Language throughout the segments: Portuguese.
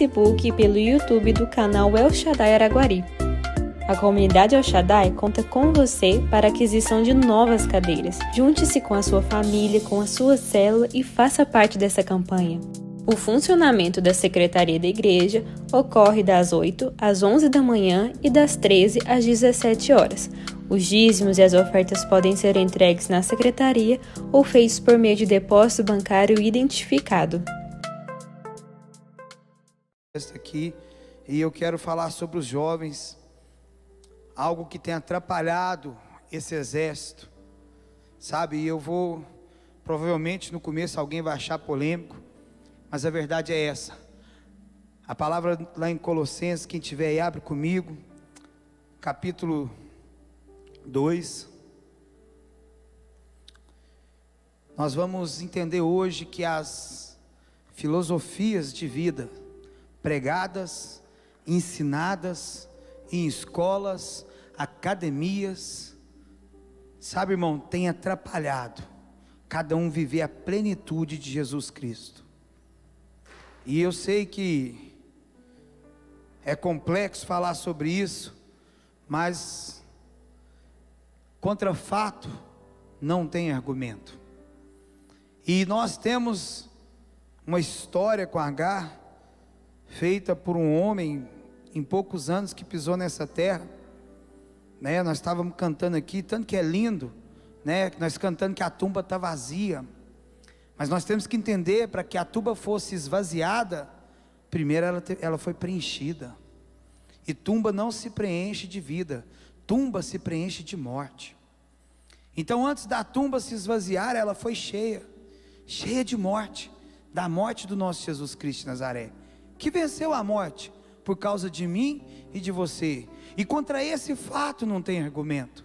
Facebook e pelo YouTube do canal El Shaddai Araguari. A comunidade El Shaddai conta com você para a aquisição de novas cadeiras. Junte-se com a sua família, com a sua célula e faça parte dessa campanha. O funcionamento da Secretaria da Igreja ocorre das 8 às 11 da manhã e das 13 às 17 horas. Os dízimos e as ofertas podem ser entregues na Secretaria ou feitos por meio de depósito bancário identificado. Aqui, e eu quero falar sobre os jovens, algo que tem atrapalhado esse exército, sabe? E eu vou, provavelmente no começo alguém vai achar polêmico, mas a verdade é essa. A palavra lá em Colossenses, quem tiver aí, abre comigo, capítulo 2. Nós vamos entender hoje que as filosofias de vida pregadas, ensinadas em escolas, academias, sabe, irmão, tem atrapalhado cada um viver a plenitude de Jesus Cristo. E eu sei que é complexo falar sobre isso, mas contra fato não tem argumento. E nós temos uma história com Agar, feita por um homem em poucos anos que pisou nessa terra, né? Nós estávamos cantando aqui, tanto que é lindo, né? Nós cantando que a tumba está vazia. Mas nós temos que entender, para que a tumba fosse esvaziada, primeiro ela foi preenchida. E tumba não se preenche de vida, tumba se preenche de morte. Então antes da tumba se esvaziar, ela foi cheia de morte, da morte do nosso Jesus Cristo de Nazaré, que venceu a morte por causa de mim e de você. E contra esse fato não tem argumento.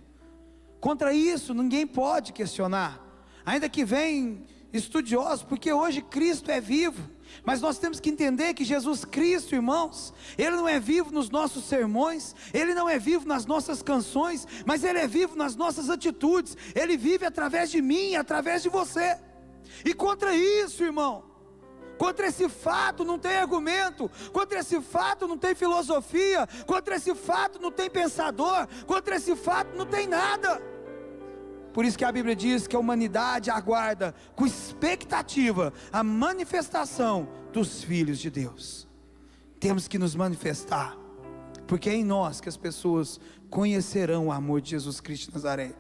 Contra isso ninguém pode questionar, ainda que venham estudiosos, porque hoje Cristo é vivo. Mas nós temos que entender que Jesus Cristo, irmãos, Ele não é vivo nos nossos sermões, Ele não é vivo nas nossas canções, mas Ele é vivo nas nossas atitudes. Ele vive através de mim, através de você. E contra isso, irmão, contra esse fato não tem argumento, contra esse fato não tem filosofia, contra esse fato não tem pensador, contra esse fato não tem nada. Por isso que a Bíblia diz que a humanidade aguarda com expectativa a manifestação dos filhos de Deus. Temos que nos manifestar, porque é em nós que as pessoas conhecerão o amor de Jesus Cristo de Nazaré.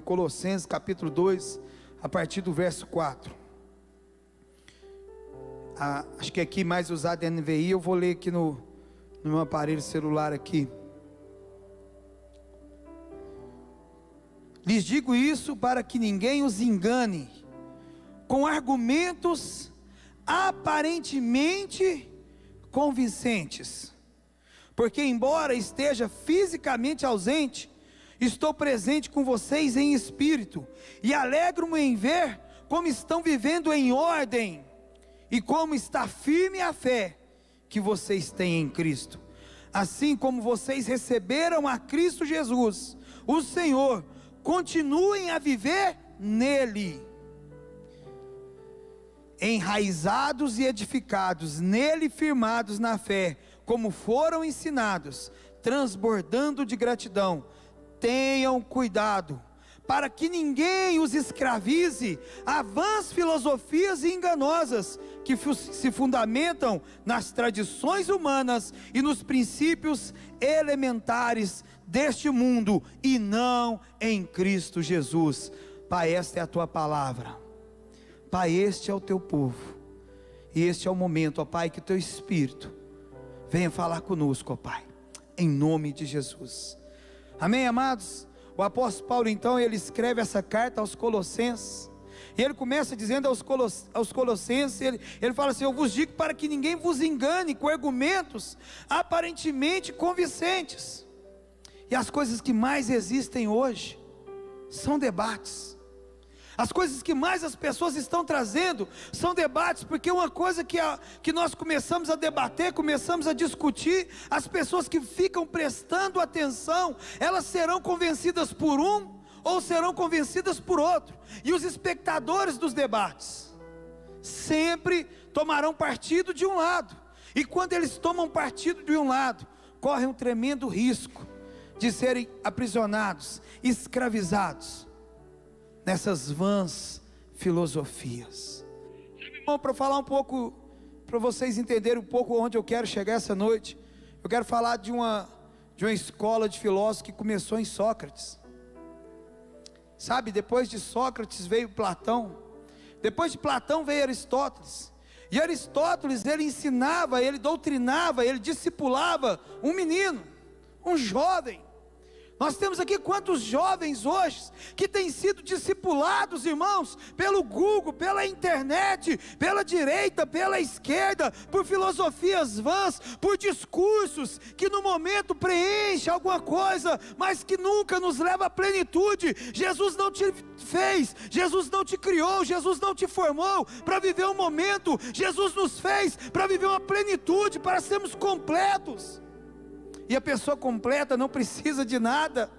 Colossenses capítulo 2, a partir do verso 4. Acho que aqui mais usado é NVI, eu vou ler aqui no meu aparelho celular aqui. Lhes digo isso para que ninguém os engane com argumentos aparentemente convincentes, porque embora esteja fisicamente ausente, estou presente com vocês em espírito, e alegro-me em ver como estão vivendo em ordem, e como está firme a fé que vocês têm em Cristo. Assim como vocês receberam a Cristo Jesus, o Senhor, continuem a viver nele, enraizados e edificados nele, firmados na fé, como foram ensinados, transbordando de gratidão. Tenham cuidado, para que ninguém os escravize a vãs filosofias enganosas, que se fundamentam nas tradições humanas e nos princípios elementares deste mundo, e não em Cristo Jesus. Pai, esta é a tua palavra. Pai, este é o teu povo, e este é o momento, ó Pai, que o teu Espírito venha falar conosco, ó Pai, em nome de Jesus. Amém, amados? O apóstolo Paulo, então, ele escreve essa carta aos Colossenses, e ele começa dizendo aos Colossenses, ele fala assim: eu vos digo para que ninguém vos engane com argumentos aparentemente convincentes. E as coisas que mais existem hoje são debates. As coisas que mais as pessoas estão trazendo são debates, porque uma coisa que nós começamos a debater, começamos a discutir, as pessoas que ficam prestando atenção, elas serão convencidas por um ou serão convencidas por outro. E os espectadores dos debates sempre tomarão partido de um lado. E quando eles tomam partido de um lado, correm um tremendo risco de serem aprisionados, escravizados nessas vãs filosofias. Bom, para falar um pouco, para vocês entenderem um pouco onde eu quero chegar essa noite, eu quero falar de uma escola de filósofos que começou em Sócrates. Sabe, depois de Sócrates veio Platão, depois de Platão veio Aristóteles, e Aristóteles, ele ensinava, ele doutrinava, ele discipulava um menino, um jovem. Nós temos aqui quantos jovens hoje que têm sido discipulados, irmãos, pelo Google, pela internet, pela direita, pela esquerda, por filosofias vãs, por discursos que no momento preenchem alguma coisa, mas que nunca nos leva à plenitude. Jesus não te fez, Jesus não te criou, Jesus não te formou para viver um momento, Jesus nos fez para viver uma plenitude, para sermos completos. E a pessoa completa não precisa de nada.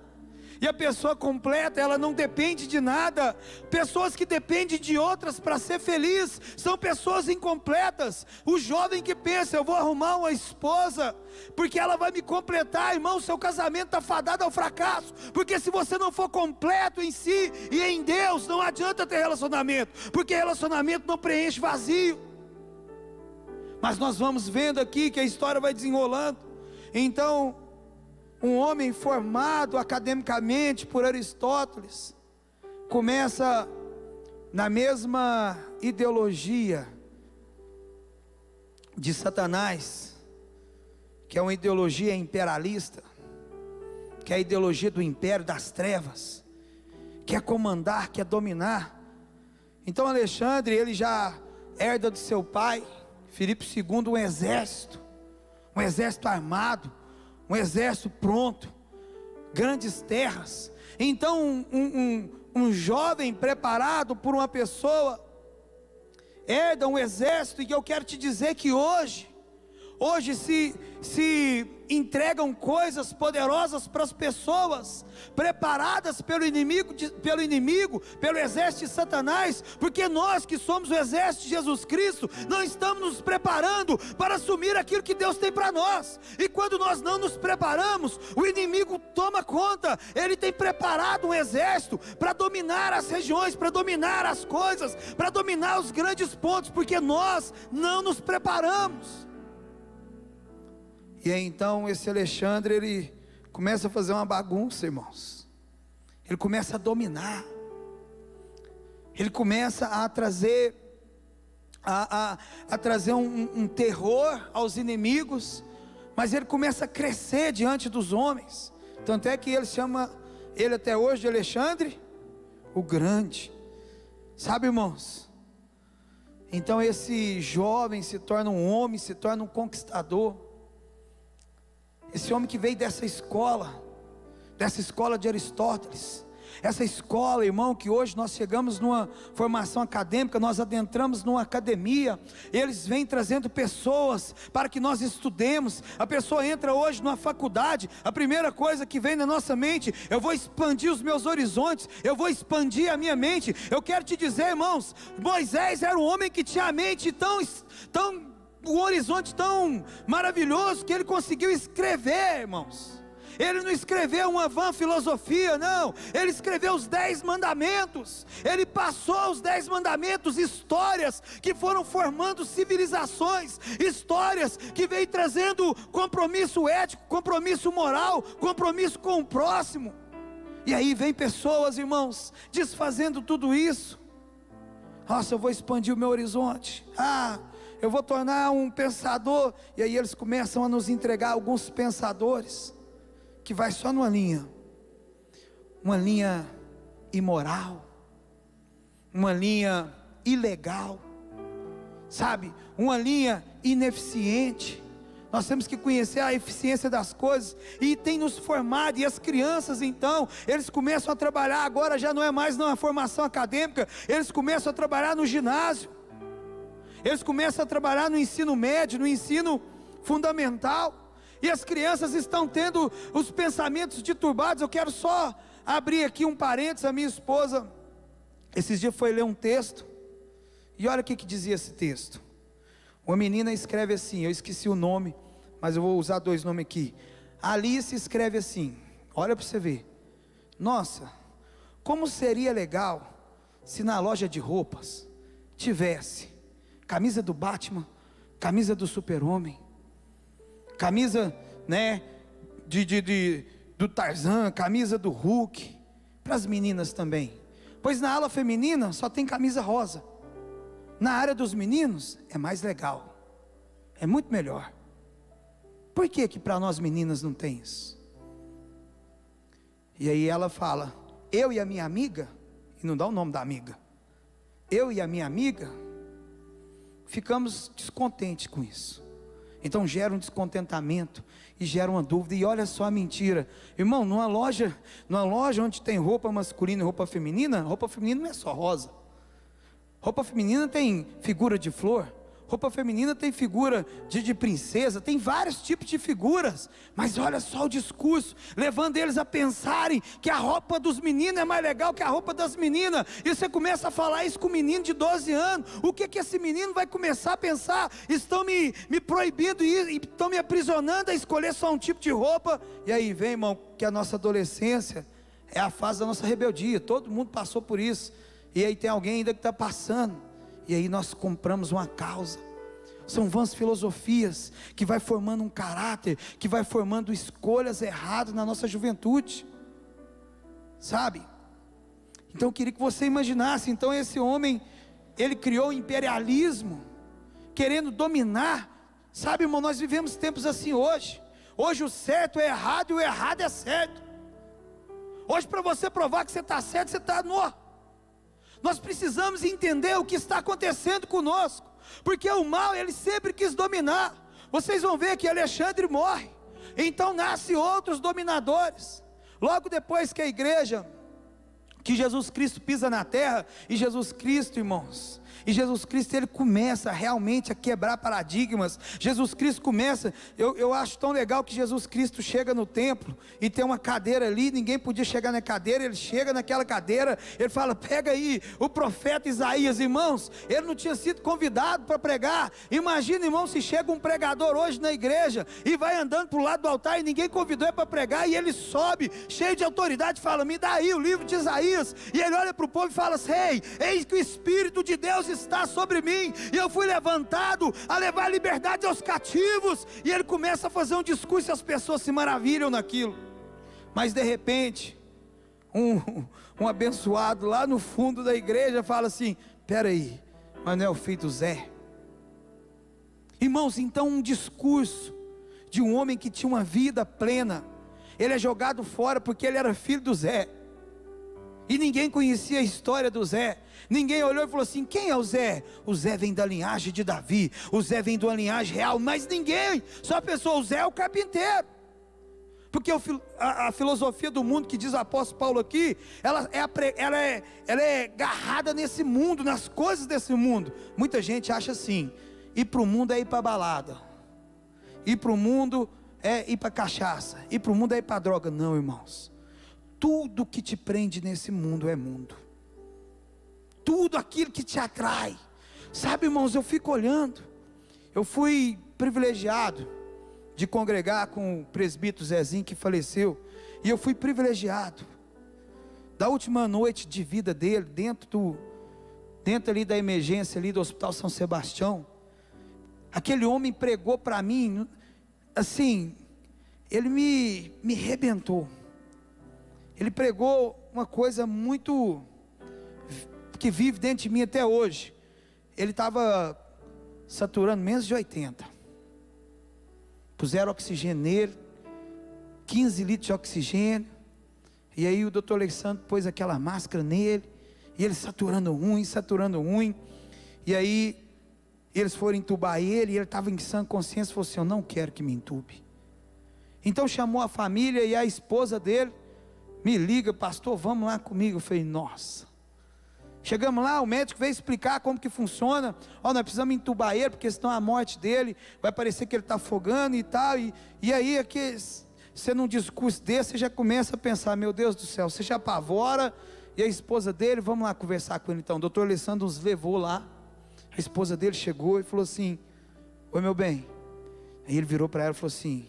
E a pessoa completa, ela não depende de nada. Pessoas que dependem de outras para ser feliz são pessoas incompletas. O jovem que pensa, eu vou arrumar uma esposa porque ela vai me completar, irmão, seu casamento está fadado ao fracasso. Porque se você não for completo em si e em Deus, não adianta ter relacionamento, porque relacionamento não preenche vazio. Mas nós vamos vendo aqui que a história vai desenrolando. Então, um homem formado academicamente por Aristóteles, começa na mesma ideologia de Satanás, que é uma ideologia imperialista, que é a ideologia do império das trevas, quer comandar, quer dominar. Então Alexandre, ele já herda do seu pai, Filipe II, um exército armado, um exército pronto, grandes terras. Então um jovem preparado por uma pessoa herda um exército. E eu quero te dizer que hoje se entregam coisas poderosas para as pessoas, preparadas pelo inimigo, pelo exército de Satanás, porque nós que somos o exército de Jesus Cristo, não estamos nos preparando para assumir aquilo que Deus tem para nós. E quando nós não nos preparamos, o inimigo toma conta. Ele tem preparado um exército para dominar as regiões, para dominar as coisas, para dominar os grandes pontos, porque nós não nos preparamos. E aí, então esse Alexandre, ele começa a fazer uma bagunça, irmãos. Ele começa a dominar. Ele começa a trazer um terror aos inimigos. Mas ele começa a crescer diante dos homens. Tanto é que ele chama ele até hoje de Alexandre o Grande. Sabe, irmãos? Então esse jovem se torna um homem, se torna um conquistador. Esse homem que veio dessa escola de Aristóteles, essa escola, irmão, que hoje nós chegamos numa formação acadêmica, nós adentramos numa academia, eles vêm trazendo pessoas para que nós estudemos. A pessoa entra hoje numa faculdade, a primeira coisa que vem na nossa mente: eu vou expandir os meus horizontes, eu vou expandir a minha mente. Eu quero te dizer, irmãos, Moisés era um homem que tinha a mente um horizonte tão maravilhoso que ele conseguiu escrever, irmãos. Ele não escreveu uma vã filosofia, não. Ele escreveu os 10 mandamentos. Ele passou os 10 mandamentos, histórias que foram formando civilizações, histórias que veio trazendo compromisso ético, compromisso moral, compromisso com o próximo. E aí vem pessoas, irmãos, desfazendo tudo isso. Nossa, eu vou expandir o meu horizonte. Eu vou tornar um pensador. E aí eles começam a nos entregar alguns pensadores que vai só numa linha, uma linha imoral, uma linha ilegal, sabe, uma linha ineficiente. Nós temos que conhecer a eficiência das coisas, e tem nos formado. E as crianças, então, eles começam a trabalhar, agora já não é mais numa formação acadêmica, eles começam a trabalhar no ginásio, eles começam a trabalhar no ensino médio, no ensino fundamental. E as crianças estão tendo os pensamentos deturbados. Eu quero só abrir aqui um parênteses. A minha esposa, esses dias, foi ler um texto, E olha o que dizia esse texto. Uma menina escreve assim, eu esqueci o nome, mas eu vou usar 2 nomes aqui. Alice escreve assim, olha para você ver. Nossa, como seria legal se na loja de roupas tivesse camisa do Batman, camisa do Super-Homem, camisa, né, do Tarzan, camisa do Hulk, para as meninas também. Pois na ala feminina só tem camisa rosa. Na área dos meninos é mais legal, é muito melhor. Por que para nós meninas não tem isso? E aí ela fala, eu e a minha amiga, e não dá o nome da amiga, eu e a minha amiga ficamos descontentes com isso. Então gera um descontentamento e gera uma dúvida. E olha só a mentira, irmão, numa loja onde tem roupa masculina e roupa feminina não é só rosa. Roupa feminina tem figura de flor, roupa feminina tem figura de princesa, tem vários tipos de figuras. Mas olha só o discurso, levando eles a pensarem que a roupa dos meninos é mais legal que a roupa das meninas. E você começa a falar isso com um menino de 12 anos. O que esse menino vai começar a pensar? Estão me proibindo e estão me aprisionando a escolher só um tipo de roupa. E aí vem, irmão, que a nossa adolescência é a fase da nossa rebeldia. Todo mundo passou por isso. E aí tem alguém ainda que está passando. E aí nós compramos uma causa. São vãs filosofias que vai formando um caráter, que vai formando escolhas erradas na nossa juventude, sabe? Então eu queria que você imaginasse. Então esse homem, ele criou o imperialismo, querendo dominar. Sabe, irmão, nós vivemos tempos assim hoje. Hoje o certo é errado e o errado é certo. Hoje, para você provar que você está certo, você está no... Nós precisamos entender o que está acontecendo conosco, porque o mal, ele sempre quis dominar. Vocês vão ver que Alexandre morre, então nascem outros dominadores. Logo depois que a igreja, que Jesus Cristo pisa na terra, e Jesus Cristo, irmãos, e Jesus Cristo, ele começa realmente a quebrar paradigmas. Jesus Cristo começa, eu acho tão legal que Jesus Cristo chega no templo, e tem uma cadeira ali, ninguém podia chegar na cadeira, ele chega naquela cadeira, ele fala, pega aí o profeta Isaías. Irmãos, ele não tinha sido convidado para pregar. Imagina, irmão, se chega um pregador hoje na igreja, e vai andando para o lado do altar, e ninguém convidou ele para pregar, e ele sobe, cheio de autoridade, fala, me dá aí o livro de Isaías, e ele olha para o povo e fala assim, ei, eis que o Espírito de Deus está sobre mim, e eu fui levantado a levar liberdade aos cativos. E ele começa a fazer um discurso, e as pessoas se maravilham naquilo. Mas de repente, um abençoado lá no fundo da igreja fala assim, peraí, mas não é o filho do Zé? Irmãos, então um discurso de um homem que tinha uma vida plena, ele é jogado fora porque ele era filho do Zé. E ninguém conhecia a história do Zé. Ninguém olhou e falou assim, quem é o Zé? O Zé vem da linhagem de Davi, o Zé vem de uma linhagem real. Mas ninguém, só pensou, o Zé é o carpinteiro. Porque a filosofia do mundo, que diz o apóstolo Paulo aqui, ela é agarrada nesse mundo, nas coisas desse mundo. Muita gente acha assim, ir para o mundo é ir para a balada, ir para o mundo é ir para cachaça, ir para o mundo é ir para droga. Não, irmãos, tudo que te prende nesse mundo é mundo. Tudo aquilo que te atrai. Sabe, irmãos, eu fico olhando. Eu fui privilegiado de congregar com o presbítero Zezinho, que faleceu. E eu fui privilegiado da última noite de vida dele, dentro ali da emergência ali do Hospital São Sebastião. Aquele homem pregou para mim, assim, ele me arrebentou. Ele pregou uma coisa muito, que vive dentro de mim até hoje. Ele estava saturando menos de 80. Puseram oxigênio nele, 15 litros de oxigênio. E aí o doutor Alexandre pôs aquela máscara nele, e ele saturando ruim. E aí eles foram entubar ele, e ele estava em sã consciência, falou assim, eu não quero que me entube. Então chamou a família, e a esposa dele me liga, pastor, vamos lá comigo. Eu falei, nossa. Chegamos lá, o médico veio explicar como que funciona. Nós precisamos entubar ele, porque senão a morte dele vai parecer que ele está afogando e tal. E aí, aqui, você num discurso desse, você já começa a pensar, meu Deus do céu, você já apavora. E a esposa dele, vamos lá conversar com ele então. O doutor Alessandro nos levou lá. A esposa dele chegou e falou assim: oi, meu bem. Aí ele virou para ela e falou assim: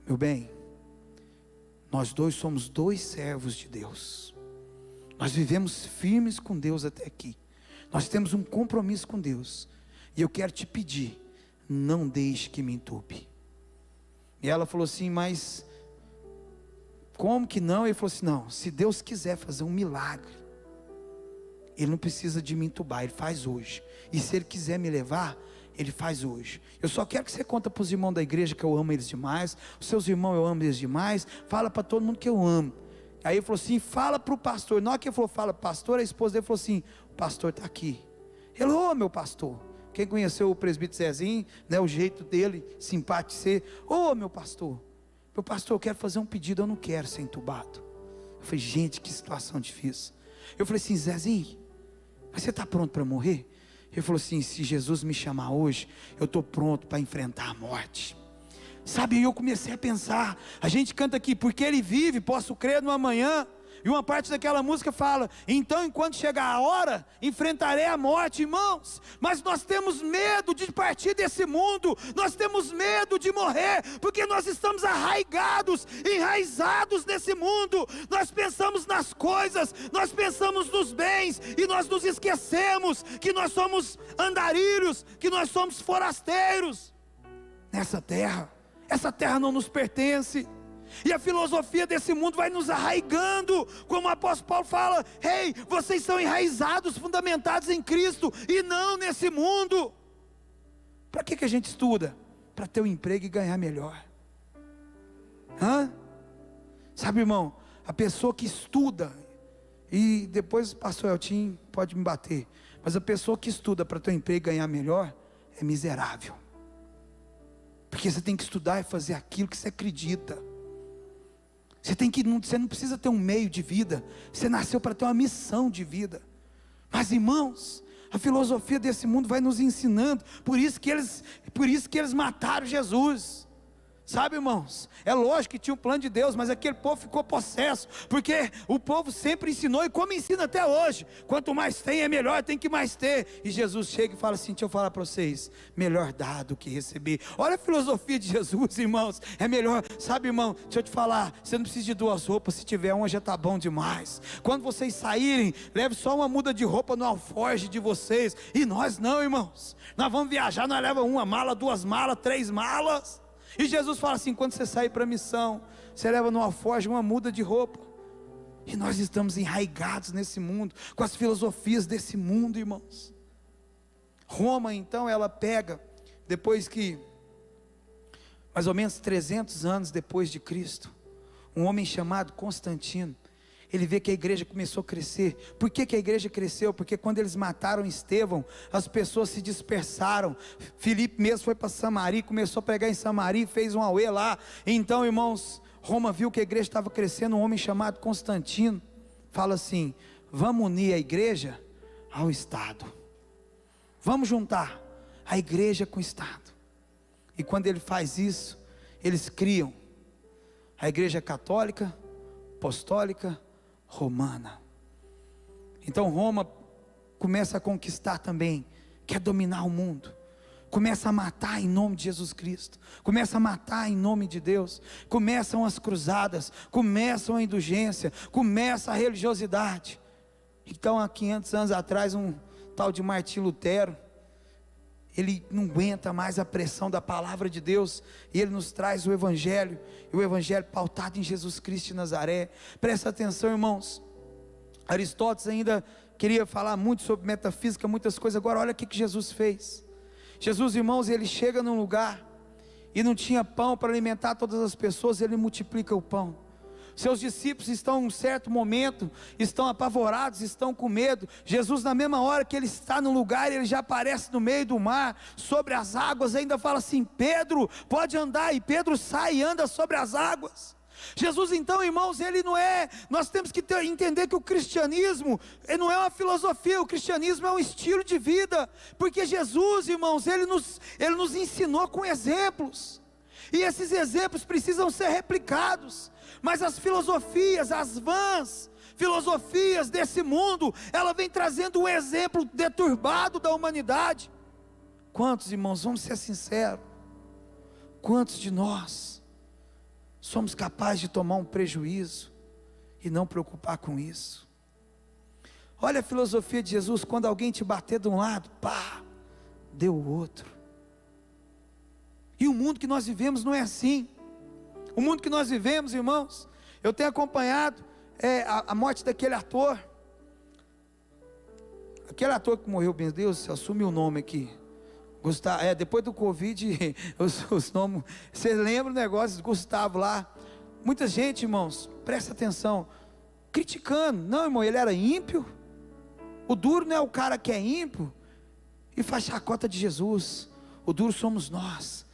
meu bem, nós dois somos dois servos de Deus. Nós vivemos firmes com Deus até aqui. Nós temos um compromisso com Deus. E eu quero te pedir, não deixe que me entube. E ela falou assim: mas como que não? Ele falou assim: não, se Deus quiser fazer um milagre, Ele não precisa de me entubar, Ele faz hoje. E se Ele quiser me levar, Ele faz hoje. Eu só quero que você conta para os irmãos da igreja que eu amo eles demais. Os seus irmãos eu amo eles demais. Fala para todo mundo que eu amo. Aí ele falou assim: fala para o pastor. Na hora que ele falou fala para o pastor, a esposa dele falou assim: o pastor está aqui. Ele: ô meu pastor. Quem conheceu o presbítero Zezinho, né, o jeito dele, simpático de ser: ô meu pastor, eu quero fazer um pedido, eu não quero ser entubado. Eu falei: gente, que situação difícil. Eu falei assim: Zezinho, mas você está pronto para morrer? Ele falou assim: se Jesus me chamar hoje, eu estou pronto para enfrentar a morte. Sabe, eu comecei a pensar, a gente canta aqui: porque Ele vive, posso crer no amanhã. E uma parte daquela música fala: então enquanto chegar a hora, enfrentarei a morte. Irmãos, mas nós temos medo de partir desse mundo, nós temos medo de morrer, porque nós estamos arraigados, enraizados nesse mundo. Nós pensamos nas coisas, nós pensamos nos bens, e nós nos esquecemos que nós somos andarilhos, que nós somos forasteiros nessa terra. Essa terra não nos pertence. E a filosofia desse mundo vai nos arraigando, como o apóstolo Paulo fala: ei, vocês são enraizados, fundamentados em Cristo, e não nesse mundo. Para que a gente estuda? Para ter um emprego e ganhar melhor. Sabe, irmão, a pessoa que estuda, e depois o pastor Eltim pode me bater, mas a pessoa que estuda para ter um emprego e ganhar melhor é miserável. Porque você tem que estudar e fazer aquilo que você acredita. Você não precisa ter um meio de vida, você nasceu para ter uma missão de vida. Mas irmãos, a filosofia desse mundo vai nos ensinando. Por isso que eles mataram Jesus. Sabe, irmãos, é lógico que tinha um plano de Deus, mas aquele povo ficou possesso, porque o povo sempre ensinou, e como ensina até hoje: quanto mais tem é melhor, tem que mais ter. E Jesus chega e fala assim: deixa eu falar para vocês, melhor dar do que receber. Olha a filosofia de Jesus, irmãos, é melhor. Sabe, irmão, deixa eu te falar, você não precisa de duas roupas, se tiver uma já está bom demais. Quando vocês saírem, leve só uma muda de roupa no alforje de vocês. E nós não, irmãos, nós vamos viajar, nós levamos uma mala, duas malas, três malas. E Jesus fala assim: quando você sair para a missão, você leva no alforje uma muda de roupa. E nós estamos enraigados nesse mundo, com as filosofias desse mundo, irmãos. Roma, então, ela pega, depois que, mais ou menos 300 anos depois de Cristo, um homem chamado Constantino, ele vê que a igreja começou a crescer. Por que a igreja cresceu? Porque quando eles mataram Estevão, as pessoas se dispersaram. Filipe mesmo foi para Samaria, começou a pregar em Samaria, fez um auê lá. Então, irmãos, Roma viu que a igreja estava crescendo. Um homem chamado Constantino fala assim: vamos unir a igreja ao Estado, vamos juntar a igreja com o Estado. E quando ele faz isso, eles criam a igreja católica, apostólica, romana. Então Roma começa a conquistar também, quer dominar o mundo, começa a matar em nome de Jesus Cristo, começa a matar em nome de Deus. Começam as cruzadas, começam a indulgência, começa a religiosidade. Então há 500 anos atrás, um tal de Martim Lutero, ele não aguenta mais a pressão da palavra de Deus, e ele nos traz o Evangelho, e o Evangelho pautado em Jesus Cristo de Nazaré. Presta atenção, irmãos, Aristóteles ainda queria falar muito sobre metafísica, muitas coisas. Agora olha o que Jesus fez. Jesus, irmãos, ele chega num lugar, e não tinha pão para alimentar todas as pessoas, ele multiplica o pão. Seus discípulos estão em um certo momento, estão apavorados, estão com medo. Jesus, na mesma hora que ele está no lugar, ele já aparece no meio do mar, sobre as águas, ainda fala assim: Pedro, pode andar. E Pedro sai e anda sobre as águas. Jesus, então, irmãos, ele não é, nós temos que entender que o cristianismo não é uma filosofia, o cristianismo é um estilo de vida, porque Jesus, irmãos, ele nos ensinou com exemplos, e esses exemplos precisam ser replicados. Mas as filosofias, as vãs filosofias desse mundo, ela vem trazendo um exemplo deturbado da humanidade. Quantos, irmãos, vamos ser sinceros, quantos de nós somos capazes de tomar um prejuízo e não preocupar com isso? Olha a filosofia de Jesus: quando alguém te bater de um lado, pá, dê o outro. E o mundo que nós vivemos não é assim. O mundo que nós vivemos, irmãos, eu tenho acompanhado a morte daquele ator. Aquele ator que morreu, meu Deus, assume o nome aqui. Gustavo, depois do Covid, os nomes, você lembra o negócio, Gustavo lá. Muita gente, irmãos, presta atenção, criticando. Não, irmão, ele era ímpio. O duro não é o cara que é ímpio e faz chacota de Jesus. O duro somos nós,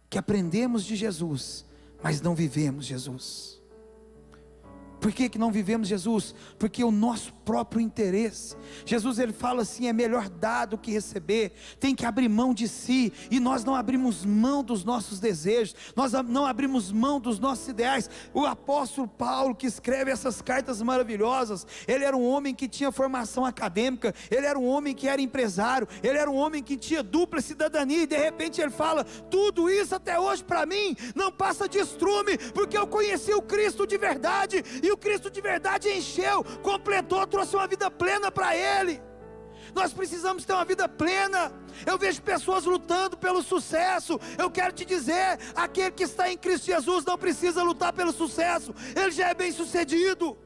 que aprendemos de Jesus, mas não vivemos Jesus. Por que não vivemos Jesus? Porque o nosso próprio interesse. Jesus, ele fala assim: é melhor dar do que receber. Tem que abrir mão de si. E nós não abrimos mão dos nossos desejos, nós não abrimos mão dos nossos ideais. O apóstolo Paulo, que escreve essas cartas maravilhosas, ele era um homem que tinha formação acadêmica, ele era um homem que era empresário, ele era um homem que tinha dupla cidadania, e de repente ele fala: tudo isso até hoje para mim não passa de estrume, porque eu conheci o Cristo de verdade, e o Cristo de verdade encheu, completou, trouxe uma vida plena para Ele. Nós precisamos ter uma vida plena. Eu vejo pessoas lutando pelo sucesso. Eu quero te dizer: aquele que está em Cristo Jesus não precisa lutar pelo sucesso, ele já é bem sucedido,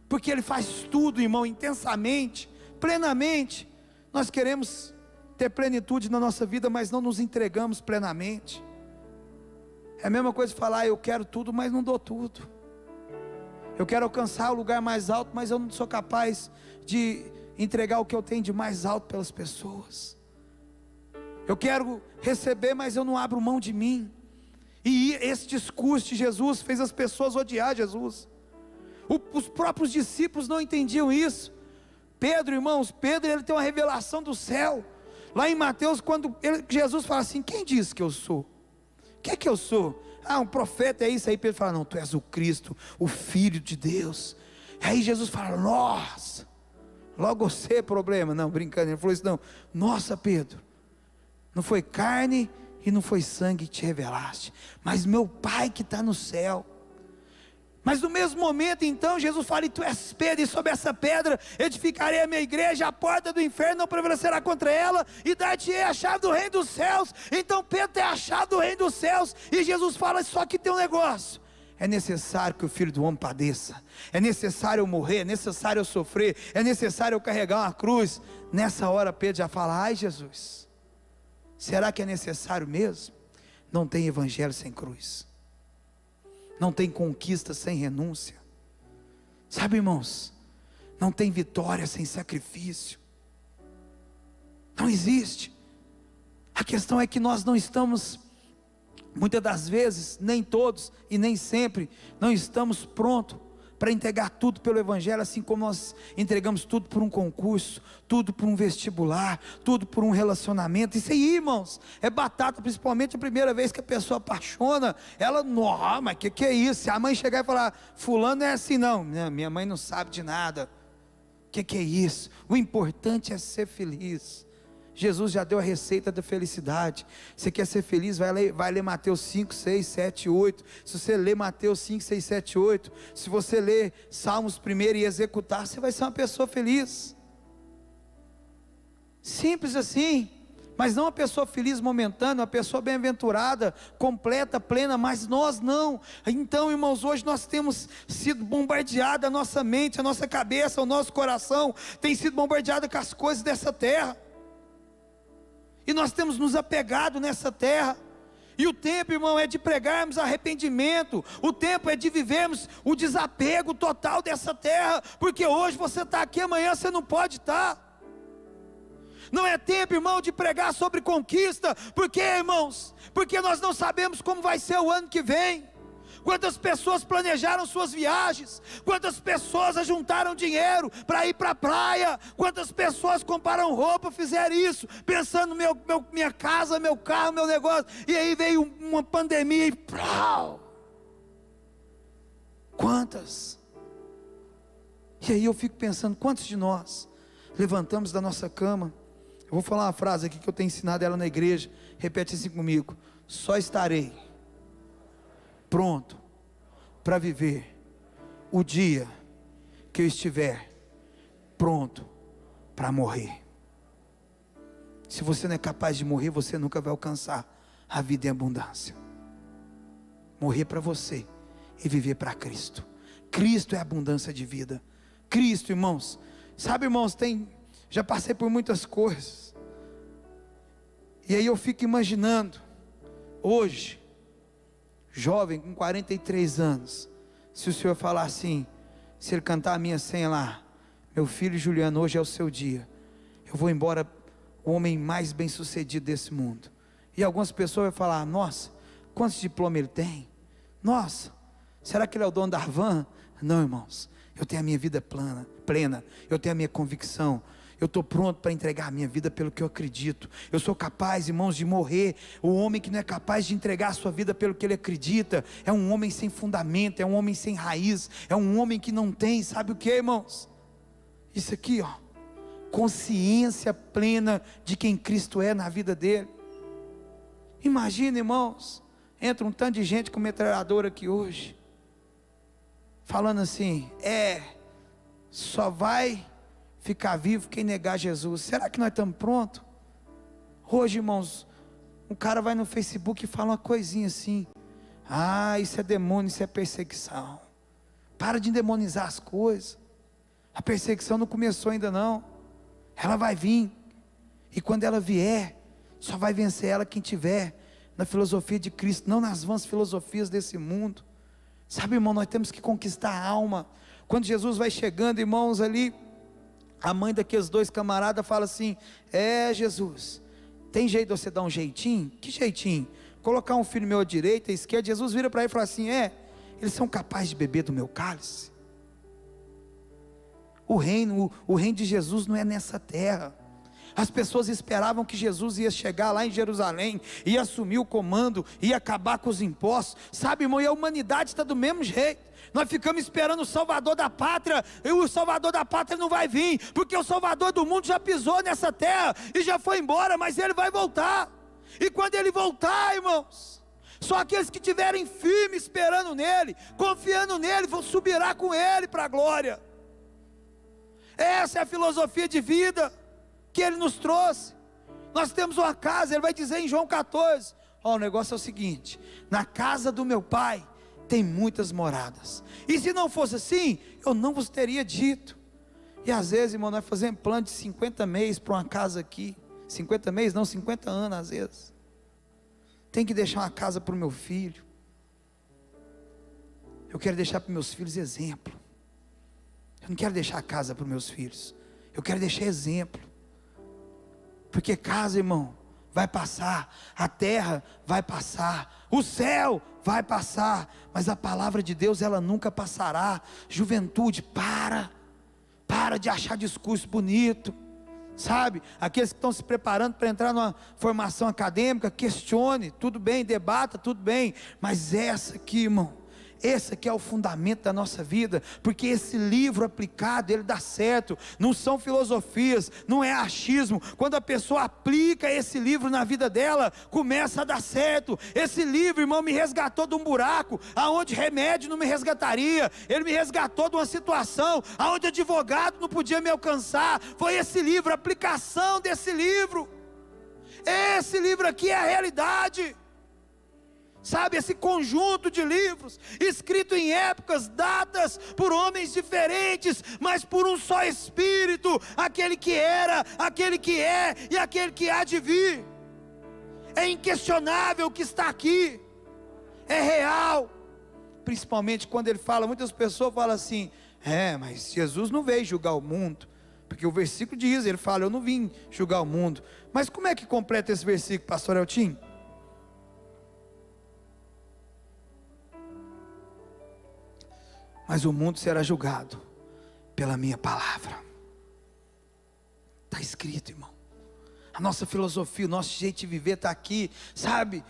porque ele faz tudo, irmão, intensamente, plenamente. Nós queremos ter plenitude na nossa vida, mas não nos entregamos plenamente. É a mesma coisa de falar: eu quero tudo, mas não dou tudo. Eu quero alcançar o lugar mais alto, mas eu não sou capaz de entregar o que eu tenho de mais alto pelas pessoas. Eu quero receber, mas eu não abro mão de mim. E esse discurso de Jesus fez as pessoas odiar Jesus. Os próprios discípulos não entendiam isso. Pedro, irmãos, Pedro, ele tem uma revelação do céu. Lá em Mateus, quando Jesus fala assim: quem diz que eu sou? O que é que eu sou? Ah, um profeta, é isso aí. Pedro fala: não, tu és o Cristo, o Filho de Deus. Aí Jesus fala: nossa, logo você é problema. Não, brincando, ele falou isso não. Nossa, Pedro, não foi carne e não foi sangue que te revelaste, mas meu Pai que está no céu. Mas no mesmo momento, então, Jesus fala: e tu és Pedro, e sobre essa pedra edificarei a minha igreja, a porta do inferno não prevalecerá contra ela, e dar-te-ei a chave do reino dos céus. Então Pedro tem a chave do reino dos céus, e Jesus fala: só que tem um negócio: é necessário que o Filho do Homem padeça, é necessário eu morrer, é necessário eu sofrer, é necessário eu carregar uma cruz. Nessa hora Pedro já fala: ai Jesus, será que é necessário mesmo? Não tem evangelho sem cruz, não tem conquista sem renúncia. Sabe, irmãos, não tem vitória sem sacrifício. Não existe. A questão é que nós não estamos, muitas das vezes, nem todos e nem sempre, não estamos prontos para entregar tudo pelo Evangelho, assim como nós entregamos tudo por um concurso, tudo por um vestibular, tudo por um relacionamento. Isso aí, irmãos, é batata. Principalmente a primeira vez que a pessoa apaixona, ela, não, mas que é isso? Se a mãe chegar e falar: fulano é assim, não, minha mãe não sabe de nada. Que é isso? O importante é ser feliz. Jesus já deu a receita da felicidade. Você quer ser feliz? Vai ler Mateus 5, 6, 7, 8. Se você ler Mateus 5, 6, 7, 8, se você ler Salmos primeiro e executar, você vai ser uma pessoa feliz. Simples assim. Mas não uma pessoa feliz momentânea, uma pessoa bem-aventurada, completa, plena. Mas nós não. Então, irmãos, hoje nós temos sido bombardeados, a nossa mente, a nossa cabeça, o nosso coração tem sido bombardeado com as coisas dessa terra. E nós temos nos apegado nessa terra. E o tempo, irmão, é de pregarmos arrependimento. O tempo é de vivermos o desapego total dessa terra. Porque hoje você está aqui, amanhã você não pode estar. Não é tempo, irmão, de pregar sobre conquista. Por quê, irmãos? Porque nós não sabemos como vai ser o ano que vem. Quantas pessoas planejaram suas viagens? Quantas pessoas ajuntaram dinheiro para ir para a praia? Quantas pessoas compraram roupa, fizeram isso, pensando minha casa, meu carro, meu negócio? E aí veio uma pandemia e plau! Quantas? E aí eu fico pensando, quantos de nós levantamos da nossa cama? Eu vou falar uma frase aqui que eu tenho ensinado ela na igreja, repete assim comigo: só estarei pronto para viver o dia que eu estiver pronto para morrer. Se você não é capaz de morrer, você nunca vai alcançar a vida em abundância. Morrer para você e viver para Cristo. Cristo é abundância de vida. Cristo, irmãos. Sabe, irmãos, já passei por muitas coisas. E aí eu fico imaginando, hoje, jovem com 43 anos, se o Senhor falar assim, se ele cantar a minha senha lá: meu filho Juliano, hoje é o seu dia, eu vou embora o homem mais bem sucedido desse mundo. E algumas pessoas vão falar: nossa, quantos diplomas ele tem? Nossa, será que ele é o dono da van? Não, irmãos, eu tenho a minha vida plena, eu tenho a minha convicção, eu estou pronto para entregar a minha vida pelo que eu acredito. Eu sou capaz, irmãos, de morrer. O homem que não é capaz de entregar a sua vida pelo que ele acredita, é um homem sem fundamento, é um homem sem raiz, é um homem que não tem, sabe o que, irmãos? Isso aqui, ó, consciência plena de quem Cristo é na vida dele. Imagina, irmãos, entra um tanto de gente com metralhadora aqui hoje, falando assim: só vai ficar vivo quem negar Jesus. Será que nós estamos prontos? Hoje, irmãos, um cara vai no Facebook e fala uma coisinha assim: ah, isso é demônio, isso é perseguição. Para de endemonizar as coisas. A perseguição não começou ainda não. Ela vai vir. E quando ela vier, só vai vencer ela quem tiver na filosofia de Cristo, não nas vãs filosofias desse mundo. Sabe, irmão, nós temos que conquistar a alma. Quando Jesus vai chegando, irmãos, ali, a mãe daqueles dois camaradas fala assim: Jesus, tem jeito de você dar um jeitinho? Que jeitinho? Colocar um filho meu à direita, à esquerda. Jesus vira para ele e fala assim: eles são capazes de beber do meu cálice? O reino de Jesus não é nessa terra. As pessoas esperavam que Jesus ia chegar lá em Jerusalém, ia assumir o comando, ia acabar com os impostos. Sabe, irmão, e a humanidade está do mesmo jeito. Nós ficamos esperando o Salvador da pátria, e o Salvador da pátria não vai vir, porque o Salvador do mundo já pisou nessa terra, e já foi embora, mas ele vai voltar. E quando ele voltar, irmãos, só aqueles que estiverem firmes esperando nele, confiando nele, subirá com ele para a glória. Essa é a filosofia de vida que ele nos trouxe. Nós temos uma casa, ele vai dizer em João 14, o negócio é o seguinte: na casa do meu pai tem muitas moradas, e se não fosse assim, eu não vos teria dito. E às vezes, irmão, nós fazemos plano de 50 meses para uma casa aqui. 50 meses, não, 50 anos às vezes. Tem que deixar uma casa para o meu filho. Eu quero deixar para os meus filhos exemplo. Eu não quero deixar a casa para os meus filhos, eu quero deixar exemplo. Porque casa, irmão, vai passar, a terra vai passar, o céu vai passar, mas a palavra de Deus, ela nunca passará. Juventude, para de achar discurso bonito, sabe? Aqueles que estão se preparando para entrar numa formação acadêmica, questione, tudo bem, debata, tudo bem, mas essa aqui, irmão, esse aqui é o fundamento da nossa vida, porque esse livro aplicado, ele dá certo. Não são filosofias, não é achismo. Quando a pessoa aplica esse livro na vida dela, começa a dar certo. Esse livro, irmão, me resgatou de um buraco aonde remédio não me resgataria. Ele me resgatou de uma situação aonde advogado não podia me alcançar. Foi esse livro, a aplicação desse livro. Esse livro aqui é a realidade. Sabe, esse conjunto de livros, escrito em épocas, datas, por homens diferentes, mas por um só Espírito, aquele que era, aquele que é e aquele que há de vir. É inquestionável o que está aqui, é real. Principalmente quando ele fala, muitas pessoas falam assim: mas Jesus não veio julgar o mundo, porque o versículo diz, ele fala: eu não vim julgar o mundo. Mas como é que completa esse versículo, pastor Eltim? Mas o mundo será julgado pela minha palavra. Está escrito, irmão. A nossa filosofia, o nosso jeito de viver está aqui, sabe?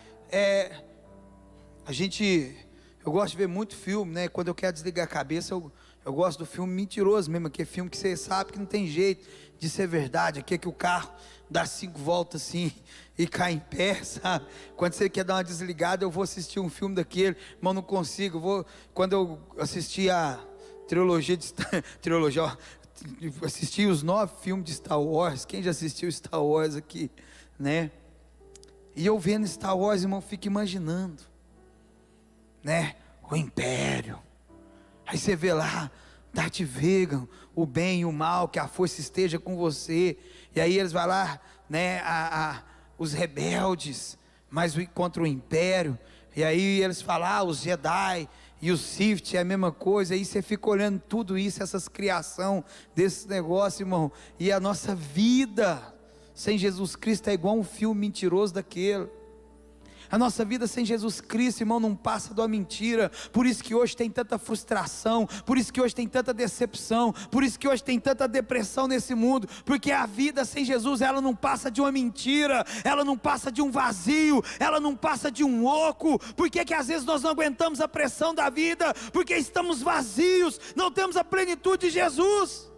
Eu gosto de ver muito filme, né? Quando eu quero desligar a cabeça, eu Eu gosto do filme mentiroso mesmo, aquele filme que você sabe que não tem jeito de ser verdade, aquele que o carro dá 5 voltas assim e cai em pé, sabe? Quando você quer dar uma desligada, eu vou assistir um filme daquele, mas não consigo. Quando eu assisti a assisti os 9 filmes de Star Wars. Quem já assistiu Star Wars aqui, né? E eu vendo Star Wars, irmão, fico imaginando, né? O Império. Aí você vê lá Darth Vader, o bem e o mal, que a força esteja com você. E aí eles vão lá, né? Os rebeldes, mas contra o Império. E aí eles falam, os Jedi e os Sith é a mesma coisa. Aí você fica olhando tudo isso, essas criação desse negócio, irmão. E a nossa vida sem Jesus Cristo é igual um filme mentiroso daquele. A nossa vida sem Jesus Cristo, irmão, não passa de uma mentira. Por isso que hoje tem tanta frustração, por isso que hoje tem tanta decepção, por isso que hoje tem tanta depressão nesse mundo, porque a vida sem Jesus, ela não passa de uma mentira, ela não passa de um vazio, ela não passa de um oco. Por que às vezes nós não aguentamos a pressão da vida? Porque estamos vazios, não temos a plenitude de Jesus.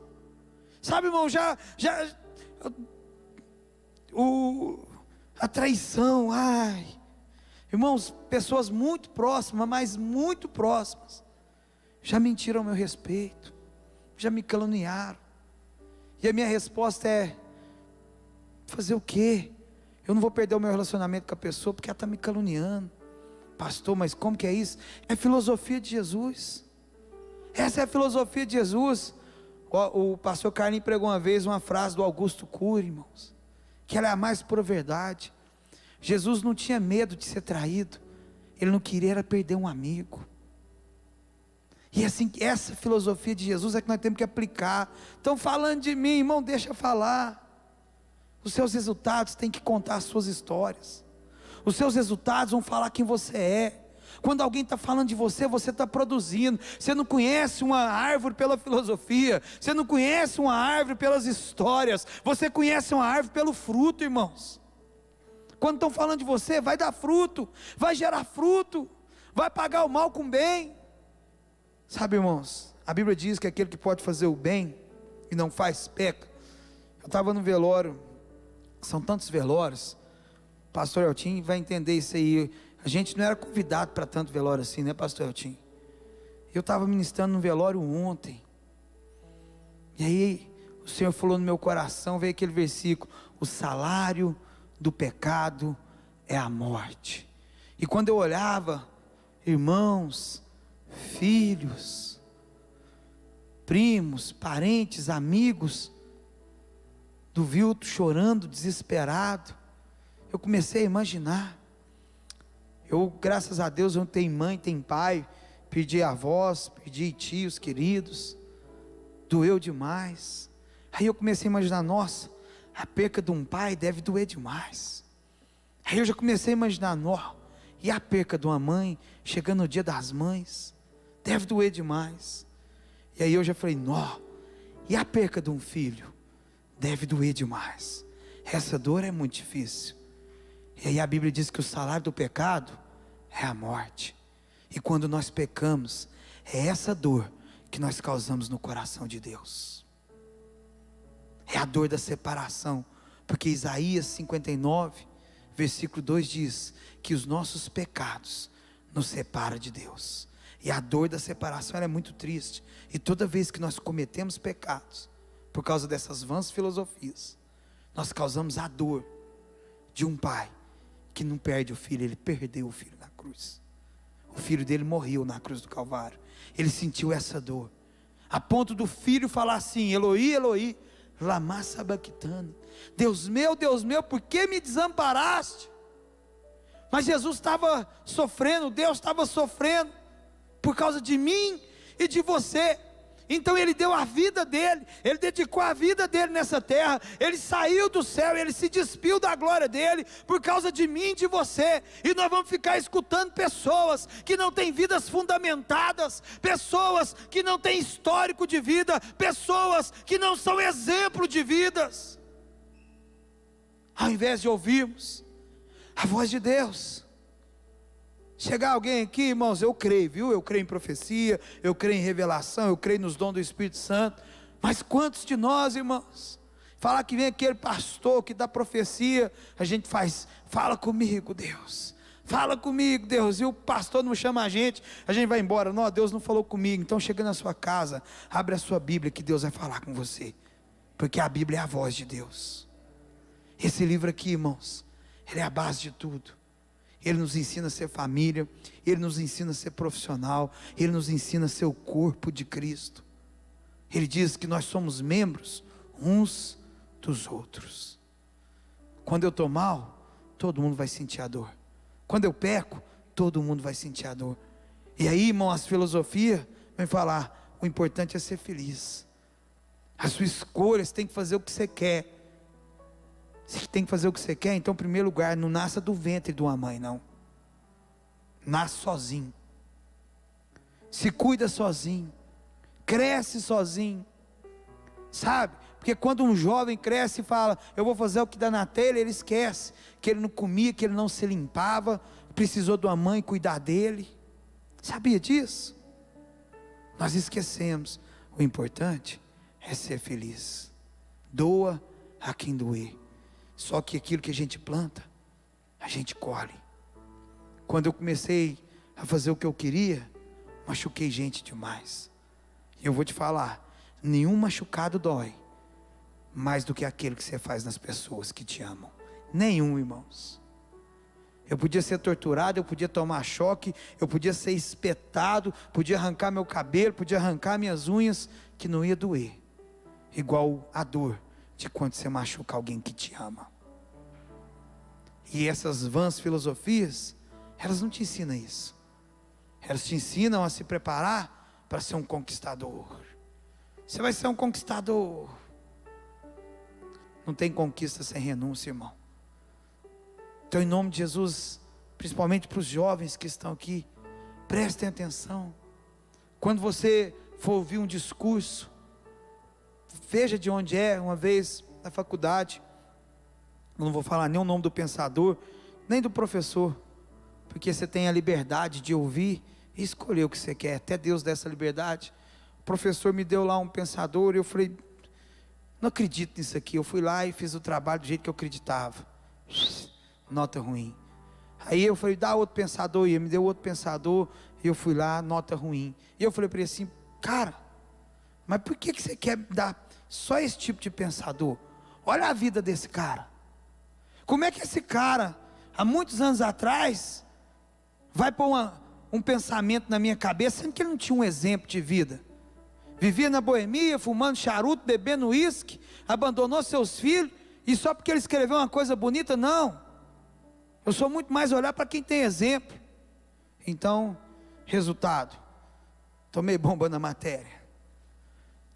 Sabe, irmão, a traição, irmãos, pessoas muito próximas, mas muito próximas, já mentiram a meu respeito, já me caluniaram, e a minha resposta é: fazer o quê? Eu não vou perder o meu relacionamento com a pessoa, porque ela está me caluniando. Pastor, mas como que é isso? É a filosofia de Jesus, essa é a filosofia de Jesus. O pastor Carlinhos pregou uma vez uma frase do Augusto Cury, irmãos, que ela é a mais pura verdade. Jesus não tinha medo de ser traído, ele não queria era perder um amigo. E assim, essa filosofia de Jesus é que nós temos que aplicar. Estão falando de mim, irmão, deixa falar. Os seus resultados têm que contar as suas histórias, os seus resultados vão falar quem você é. Quando alguém está falando de você, você está produzindo. Você não conhece uma árvore pela filosofia, você não conhece uma árvore pelas histórias, você conhece uma árvore pelo fruto, irmãos. Quando estão falando de você, vai dar fruto, vai gerar fruto, vai pagar o mal com o bem. Sabe, irmãos, a Bíblia diz que aquele que pode fazer o bem e não faz, peca. Eu estava no velório, são tantos velórios, pastor Eltim vai entender isso aí. A gente não era convidado para tanto velório assim, né, pastor Eltim? Eu estava ministrando no velório ontem, e aí o Senhor falou no meu coração, veio aquele versículo: o salário do pecado é a morte. E quando eu olhava, irmãos, filhos, primos, parentes, amigos do Vilto chorando, desesperado, eu comecei a imaginar. Eu, graças a Deus, eu não tenho mãe, tenho pai, perdi avós, perdi tios queridos, doeu demais. Aí eu comecei a imaginar, nossa, a perca de um pai deve doer demais. Aí eu já comecei a imaginar, e a perca de uma mãe, chegando no dia das mães, deve doer demais. E aí eu já falei, e a perca de um filho, deve doer demais. Essa dor é muito difícil. E aí a Bíblia diz que o salário do pecado é a morte. E quando nós pecamos, é essa dor que nós causamos no coração de Deus. É a dor da separação. Porque Isaías 59, versículo 2 diz que os nossos pecados nos separam de Deus. E a dor da separação, ela é muito triste. E toda vez que nós cometemos pecados, por causa dessas vãs filosofias, nós causamos a dor de um pai que não perde o filho. Ele perdeu o filho na cruz. O filho dele morreu na cruz do Calvário. Ele sentiu essa dor, a ponto do filho falar assim: Eloi, Eloi, lama sabachthani, Deus meu, por que me desamparaste? Mas Jesus estava sofrendo, Deus estava sofrendo por causa de mim e de você. Então ele deu a vida dele, ele dedicou a vida dele nessa terra, ele saiu do céu, ele se despiu da glória dele, por causa de mim e de você. E nós vamos ficar escutando pessoas que não têm vidas fundamentadas, pessoas que não têm histórico de vida, pessoas que não são exemplo de vidas, ao invés de ouvirmos a voz de Deus. Chegar alguém aqui, irmãos, eu creio, viu? Eu creio em profecia, eu creio em revelação, eu creio nos dons do Espírito Santo. Mas quantos de nós, irmãos, falar que vem aquele pastor que dá profecia, a gente faz, fala comigo, Deus. Fala comigo, Deus. E o pastor não chama a gente vai embora. Não, Deus não falou comigo. Então chega na sua casa, abre a sua Bíblia que Deus vai falar com você. Porque a Bíblia é a voz de Deus. Esse livro aqui, irmãos, ele é a base de tudo. Ele nos ensina a ser família, ele nos ensina a ser profissional, ele nos ensina a ser o corpo de Cristo. Ele diz que nós somos membros uns dos outros. Quando eu estou mal, todo mundo vai sentir a dor. Quando eu peco, todo mundo vai sentir a dor. E aí, irmão, as filosofias vêm falar, o importante é ser feliz. A sua escolha, você tem que fazer o que você quer. Você tem que fazer o que você quer, então, em primeiro lugar, não nasça do ventre de uma mãe, não. Nasce sozinho. Se cuida sozinho. Cresce sozinho. Sabe? Porque quando um jovem cresce e fala, eu vou fazer o que dá na telha, ele esquece que ele não comia, que ele não se limpava, precisou de uma mãe cuidar dele. Sabia disso? Nós esquecemos. O importante é ser feliz. Doa a quem doer. Só que aquilo que a gente planta, a gente colhe. Quando eu comecei a fazer o que eu queria, machuquei gente demais. E eu vou te falar, nenhum machucado dói mais do que aquele que você faz nas pessoas que te amam. Nenhum, irmãos. Eu podia ser torturado, eu podia tomar choque, eu podia ser espetado, podia arrancar meu cabelo, podia arrancar minhas unhas, que não ia doer, igual a dor de quando você machuca alguém que te ama. E essas vãs filosofias, elas não te ensinam isso. Elas te ensinam a se preparar para ser um conquistador. Você vai ser um conquistador. Não tem conquista sem renúncia, irmão. Então, em nome de Jesus, principalmente para os jovens que estão aqui, prestem atenção. Quando você for ouvir um discurso, veja de onde é. Uma vez na faculdade, eu não vou falar nem o nome do pensador, nem do professor, porque você tem a liberdade de ouvir e escolher o que você quer. Até Deus dá essa liberdade. O professor me deu lá um pensador e eu falei, não acredito nisso aqui. Eu fui lá e fiz o trabalho do jeito que eu acreditava. Nota ruim. Aí eu falei, dá outro pensador. E ele me deu outro pensador. E eu fui lá, nota ruim. E eu falei para ele assim, cara, mas por que você quer dar só esse tipo de pensador? Olha a vida desse cara. Como é que esse cara, há muitos anos atrás, vai pôr um pensamento na minha cabeça, sendo que ele não tinha um exemplo de vida? Vivia na boemia, fumando charuto, bebendo uísque, abandonou seus filhos, e só porque ele escreveu uma coisa bonita? Não. Eu sou muito mais olhar para quem tem exemplo. Então, resultado, tomei bomba na matéria,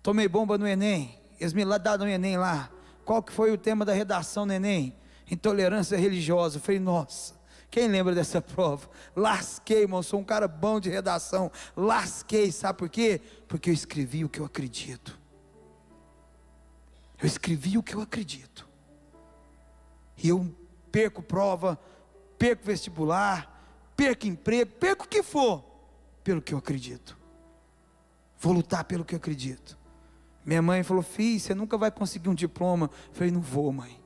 tomei bomba no Enem. Eles me daram no Enem lá, qual que foi o tema da redação no Enem? Intolerância religiosa. Eu falei, nossa, quem lembra dessa prova? Lasquei, irmão, sou um cara bom de redação. Lasquei, sabe por quê? Porque eu escrevi o que eu acredito. Eu escrevi o que eu acredito. E eu perco prova, perco vestibular, perco emprego, perco o que for, pelo que eu acredito. Vou lutar pelo que eu acredito. Minha mãe falou, filho, você nunca vai conseguir um diploma. Eu falei, não vou, mãe.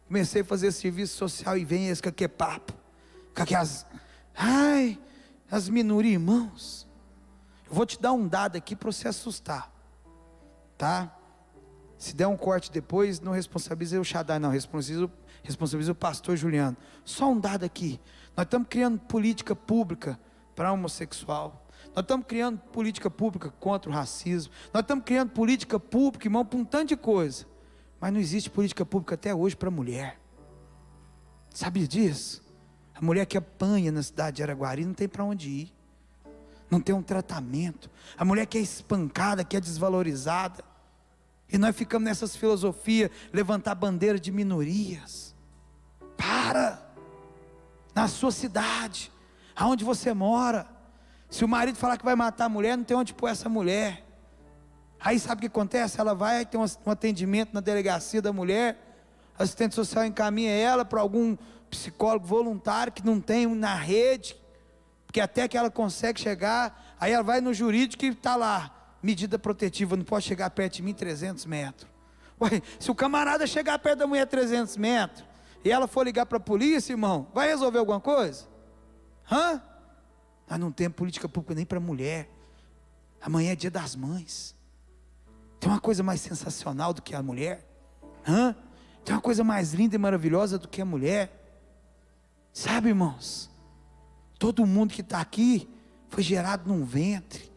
Comecei a fazer serviço social e vem esse que é papo. As minorias, irmãos. Eu vou te dar um dado aqui para você assustar, tá? Se der um corte depois, não responsabiliza o Shaddai, não, responsabiliza o pastor Juliano. Só um dado aqui. Nós estamos criando política pública para homossexual. Nós estamos criando política pública contra o racismo. Nós estamos criando política pública, irmão, para um tanto de coisa. Mas não existe política pública até hoje para mulher. Sabia disso? A mulher que apanha na cidade de Araguari não tem para onde ir. Não tem um tratamento. A mulher que é espancada, que é desvalorizada. E nós ficamos nessas filosofias, levantar bandeira de minorias. Para! Na sua cidade, aonde você mora. Se o marido falar que vai matar a mulher, não tem onde pôr essa mulher. Aí sabe o que acontece? Ela vai ter um atendimento na delegacia da mulher, a assistente social encaminha ela para algum psicólogo voluntário que não tem na rede, porque até que ela consegue chegar, aí ela vai no jurídico e está lá, medida protetiva, não pode chegar perto de mim 300 metros. Ué, se o camarada chegar perto da mulher 300 metros, e ela for ligar para a polícia, irmão, vai resolver alguma coisa? Nós não temos política pública nem para mulher. Amanhã é dia das mães. Tem uma coisa mais sensacional do que a mulher? Tem uma coisa mais linda e maravilhosa do que a mulher? Sabe, irmãos, todo mundo que está aqui foi gerado num ventre.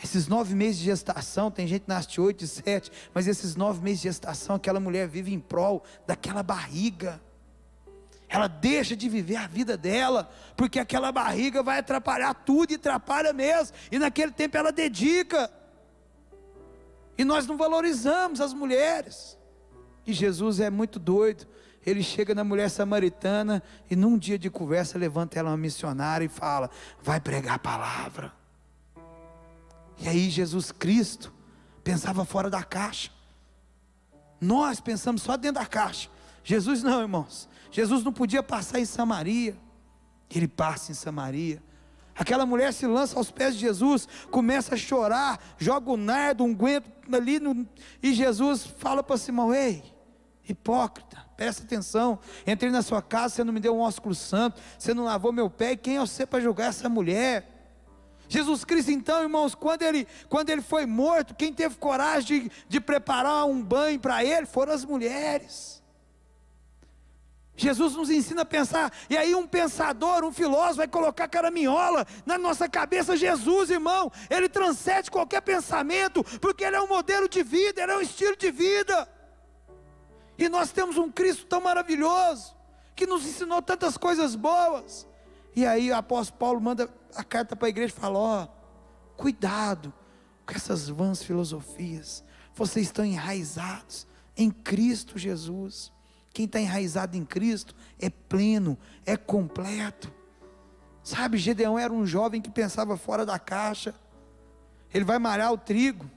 Esses 9 meses de gestação, tem gente que nasce de 8, de 7, mas esses 9 meses de gestação, aquela mulher vive em prol daquela barriga. Ela deixa de viver a vida dela, porque aquela barriga vai atrapalhar tudo, e atrapalha mesmo, e naquele tempo ela dedica, e nós não valorizamos as mulheres. E Jesus é muito doido, ele chega na mulher samaritana, e num dia de conversa, levanta ela uma missionária e fala, vai pregar a palavra. E aí Jesus Cristo pensava fora da caixa. Nós pensamos só dentro da caixa. Jesus não, irmãos. Jesus não podia passar em Samaria. Ele passa em Samaria. Aquela mulher se lança aos pés de Jesus, começa a chorar, joga o nardo, um unguento ali, e Jesus fala para Simão, ei, hipócrita, presta atenção, entrei na sua casa, você não me deu um ósculo santo, você não lavou meu pé, e quem é você para julgar essa mulher? Jesus Cristo então, irmãos, quando ele foi morto, quem teve coragem de preparar um banho para ele, foram as mulheres. Jesus nos ensina a pensar, e aí um pensador, um filósofo vai colocar caraminhola na nossa cabeça. Jesus, irmão, ele transcende qualquer pensamento, porque ele é um modelo de vida, ele é um estilo de vida, e nós temos um Cristo tão maravilhoso, que nos ensinou tantas coisas boas. E aí o apóstolo Paulo manda a carta para a igreja e fala, cuidado com essas vãs filosofias, vocês estão enraizados em Cristo Jesus. Quem está enraizado em Cristo é pleno, é completo. Sabe, Gedeão era um jovem que pensava fora da caixa. Ele vai malhar o trigo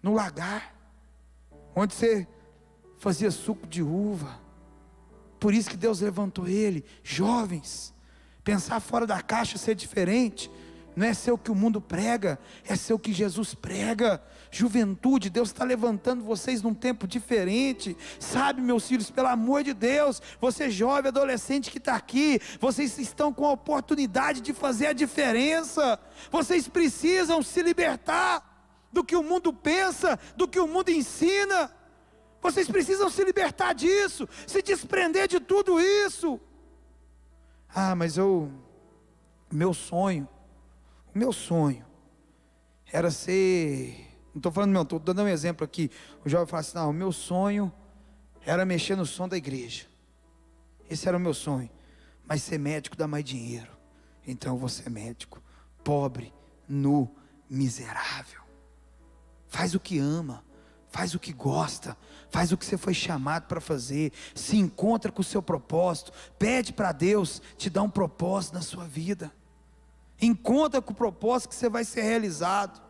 no lagar, onde você fazia suco de uva. Por isso que Deus levantou ele. Jovens, pensar fora da caixa, ser diferente, não é ser o que o mundo prega, é ser o que Jesus prega. Juventude, Deus está levantando vocês num tempo diferente. Sabe, meus filhos, pelo amor de Deus, você jovem, adolescente que está aqui, vocês estão com a oportunidade de fazer a diferença. Vocês precisam se libertar do que o mundo pensa, do que o mundo ensina. Vocês precisam se libertar disso, se desprender de tudo isso. Mas meu sonho era ser, não estou falando meu, estou dando um exemplo aqui. O jovem fala assim, não, o meu sonho era mexer no som da igreja, esse era o meu sonho, mas ser médico dá mais dinheiro, então eu vou ser médico, pobre, nu, miserável. Faz o que ama, faz o que gosta, faz o que você foi chamado para fazer, se encontra com o seu propósito, pede para Deus te dar um propósito na sua vida. Encontra com o propósito que você vai ser realizado.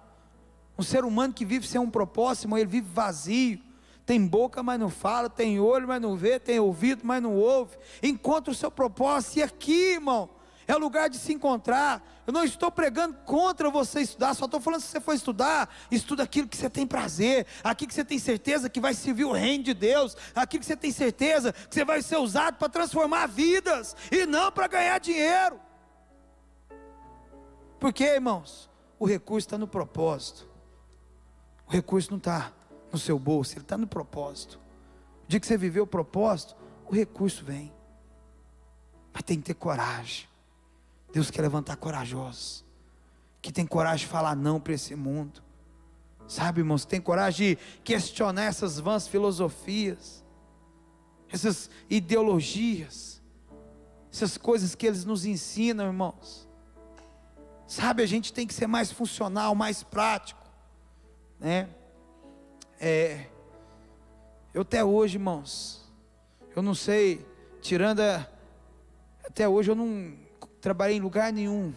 Um ser humano que vive sem um propósito, irmão, ele vive vazio. Tem boca, mas não fala. Tem olho, mas não vê. Tem ouvido, mas não ouve. Encontra o seu propósito. E aqui, irmão, é o lugar de se encontrar. Eu não estou pregando contra você estudar, só estou falando, se você for estudar, estuda aquilo que você tem prazer, aquilo que você tem certeza que vai servir o reino de Deus, aquilo que você tem certeza que você vai ser usado para transformar vidas, e não para ganhar dinheiro. Porque, irmãos, o recurso está no propósito. O recurso não está no seu bolso, ele está no propósito. O dia que você viver o propósito, o recurso vem. Mas tem que ter coragem. Deus quer levantar corajosos, que tem coragem de falar não para esse mundo. Sabe, irmãos, tem coragem de questionar essas vãs filosofias, essas ideologias, essas coisas que eles nos ensinam, irmãos. Sabe, a gente tem que ser mais funcional, mais prático, né? Eu até hoje, irmãos, eu não sei, até hoje eu não trabalhei em lugar nenhum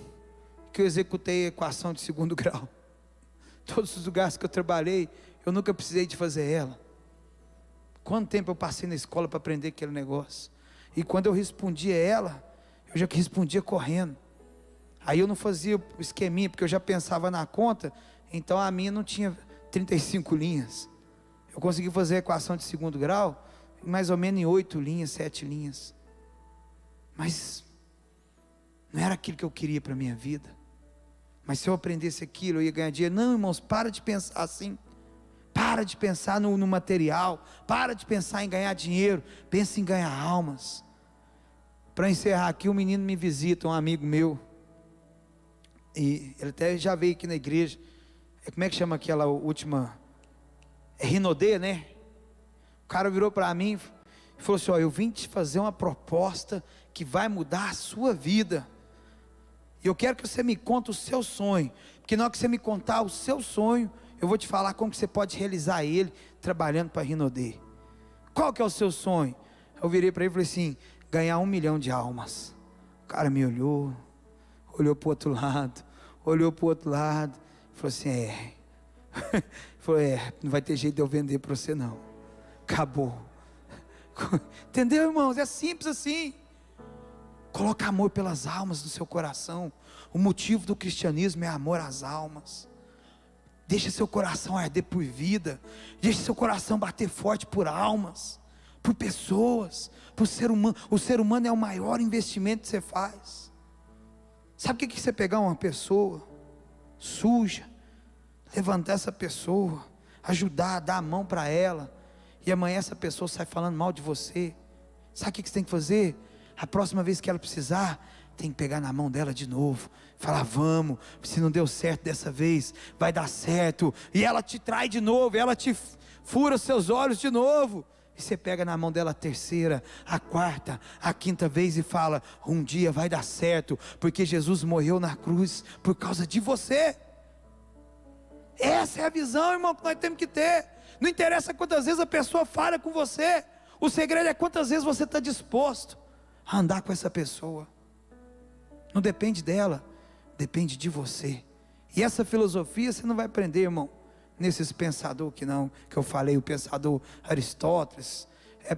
que eu executei equação de segundo grau. Todos os lugares que eu trabalhei, eu nunca precisei de fazer ela. Quanto tempo eu passei na escola para aprender aquele negócio? E quando eu respondia ela, eu já respondia correndo. Aí eu não fazia o esqueminha, porque eu já pensava na conta, então a minha não tinha 35 linhas. Eu consegui fazer a equação de segundo grau, mais ou menos em 8 linhas, 7 linhas. Mas não era aquilo que eu queria para a minha vida. Mas se eu aprendesse aquilo, eu ia ganhar dinheiro. Não, irmãos, para de pensar assim. Para de pensar no material. Para de pensar em ganhar dinheiro. Pensa em ganhar almas. Para encerrar aqui, um menino me visita, um amigo meu. E ele até já veio aqui na igreja. Como é que chama aquela última? É Rinodê, né? O cara virou para mim e falou assim: ó, eu vim te fazer uma proposta que vai mudar a sua vida. E eu quero que você me conte o seu sonho. Porque na hora que você me contar o seu sonho, eu vou te falar como que você pode realizar ele trabalhando para a Rinodê. Qual que é o seu sonho? Eu virei para ele e falei assim: ganhar 1 milhão de almas. O cara me olhou para o outro lado, falou assim: falou: não vai ter jeito de eu vender para você não, acabou. Entendeu, irmãos? É simples assim. Coloca amor pelas almas no seu coração. O motivo do cristianismo é amor às almas. Deixa seu coração arder por vida. Deixa seu coração bater forte por almas, por pessoas, por ser humano. O ser humano é o maior investimento que você faz. Sabe o que é você pegar uma pessoa suja, levantar essa pessoa, ajudar, dar a mão para ela, e amanhã essa pessoa sai falando mal de você? Sabe o que você tem que fazer? A próxima vez que ela precisar, tem que pegar na mão dela de novo, falar: vamos, se não deu certo dessa vez, vai dar certo. E ela te trai de novo, ela te fura os seus olhos de novo, e você pega na mão dela a terceira, a quarta, a quinta vez e fala: um dia vai dar certo, porque Jesus morreu na cruz por causa de você. Essa é a visão, irmão, que nós temos que ter. Não interessa quantas vezes a pessoa falha com você, o segredo é quantas vezes você está disposto a andar com essa pessoa. Não depende dela, depende de você. E essa filosofia você não vai aprender, irmão, nesses pensadores que eu falei, o pensador Aristóteles.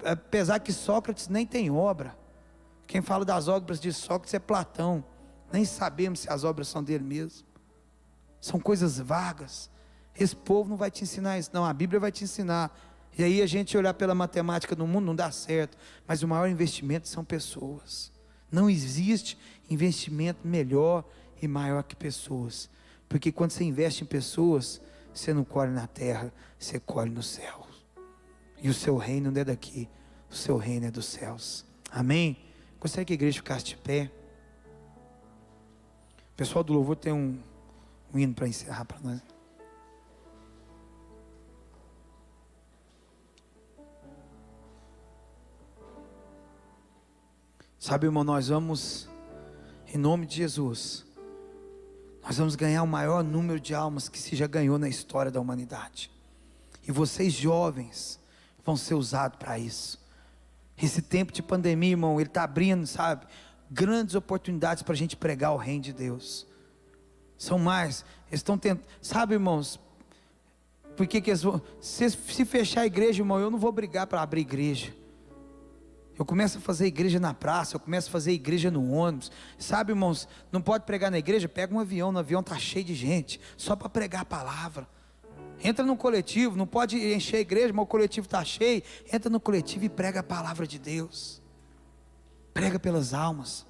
Apesar que Sócrates nem tem obra. Quem fala das obras de Sócrates é Platão. Nem sabemos se as obras são dele mesmo. São coisas vagas. Esse povo não vai te ensinar isso não, a Bíblia vai te ensinar. E aí a gente olhar pela matemática no mundo não dá certo. Mas o maior investimento são pessoas. Não existe investimento melhor e maior que pessoas. Porque quando você investe em pessoas, você não colhe na terra, você colhe no céu. E o seu reino não é daqui, o seu reino é dos céus. Amém? Gostaria que a igreja ficasse de pé. O pessoal do louvor tem um hino para encerrar para nós. Sabe, irmão, nós vamos, em nome de Jesus, nós vamos ganhar o maior número de almas que se já ganhou na história da humanidade. E vocês jovens vão ser usados para isso. Esse tempo de pandemia, irmão, ele está abrindo, sabe, grandes oportunidades para a gente pregar o reino de Deus. São mais, eles estão tentando, sabe, irmãos, por que eles vão, se fechar a igreja, irmão, eu não vou brigar para abrir igreja. Eu começo a fazer igreja na praça, eu começo a fazer igreja no ônibus. Sabe, irmãos, não pode pregar na igreja? Pega um avião, no avião está cheio de gente, só para pregar a palavra. Entra no coletivo, não pode encher a igreja, mas o coletivo está cheio. Entra no coletivo e prega a palavra de Deus. Prega pelas almas.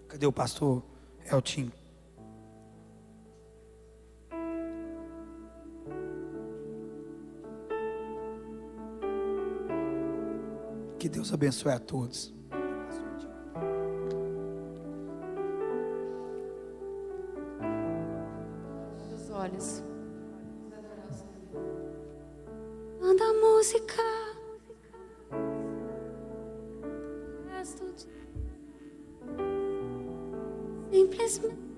Cadê o pastor Eltinho? Que Deus abençoe a todos. Os olhos. Manda a música. Simplesmente.